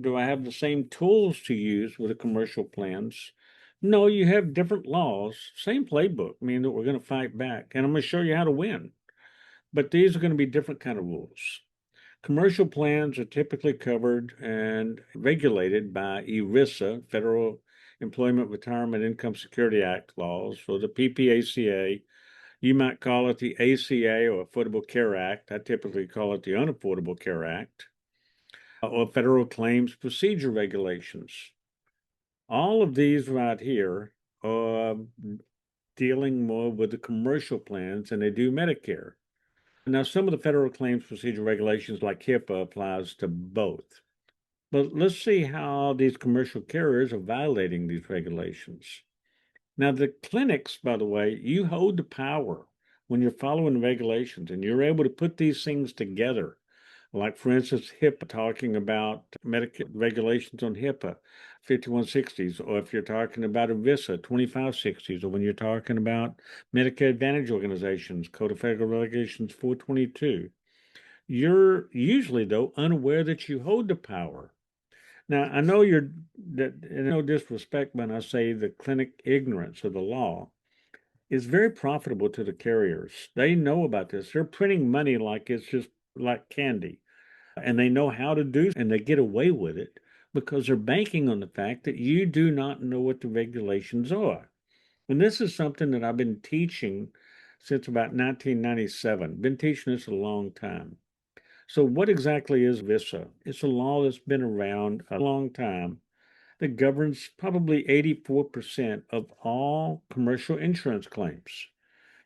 Do I have the same tools to use with the commercial plans? No, you have different laws, same playbook, meaning that we're going to fight back, and I'm going to show you how to win. But these are going to be different kind of rules. Commercial plans are typically covered and regulated by ERISA, Federal Employment Retirement Income Security Act laws, or the PPACA. You might call it the ACA or Affordable Care Act. I typically call it the Unaffordable Care Act, or Federal Claims Procedure Regulations. All of these right here are dealing more with the commercial plans than they do Medicare. Now, some of the Federal Claims Procedure Regulations, like HIPAA, applies to both. But let's see how these commercial carriers are violating these regulations. Now, the clinics, by the way, you hold the power when you're following regulations and you're able to put these things together. Like, for instance, HIPAA, talking about Medicare regulations on HIPAA, 5160s, or if you're talking about ERISA, 2560s, or when you're talking about Medicare Advantage organizations, Code of Federal Regulations 422. You're usually, though, unaware that you hold the power. Now, I know you're that no disrespect when I say the clinic ignorance of the law is very profitable to the carriers. They know about this. They're printing money like it's just like candy, and they know how to do, and they get away with it because they're banking on the fact that you do not know what the regulations are. And this is something that I've been teaching since about 1997. Been teaching this a long time. So, what exactly is VISA? It's a law that's been around a long time that governs probably 84% of all commercial insurance claims.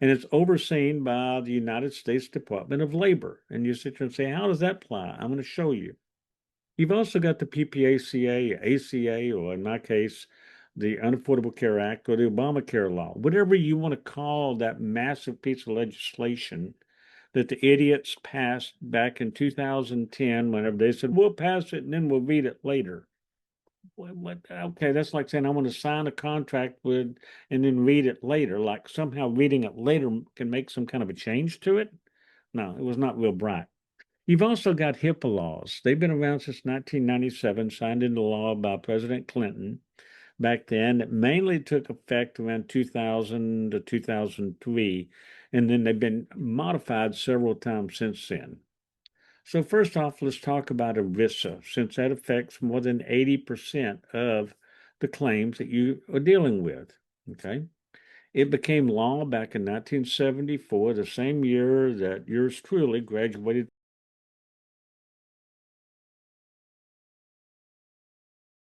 And it's overseen by the United States Department of Labor. And you sit there and say, how does that apply? I'm going to show you. You've also got the PPACA, ACA, or in my case, the Unaffordable Care Act or the Obamacare law, whatever you want to call that massive piece of legislation that the idiots passed back in 2010, whenever they said, we'll pass it and then we'll read it later. Okay, that's like saying I want to sign a contract with and then read it later. Like somehow reading it later can make some kind of a change to it. No, it was not real bright. You've also got HIPAA laws. They've been around since 1997, signed into law by President Clinton back then. It mainly took effect around 2000 to 2003, and then they've been modified several times since then. So first off, let's talk about ERISA, since that affects more than 80% of the claims that you are dealing with. Okay. It became law back in 1974, the same year that yours truly graduated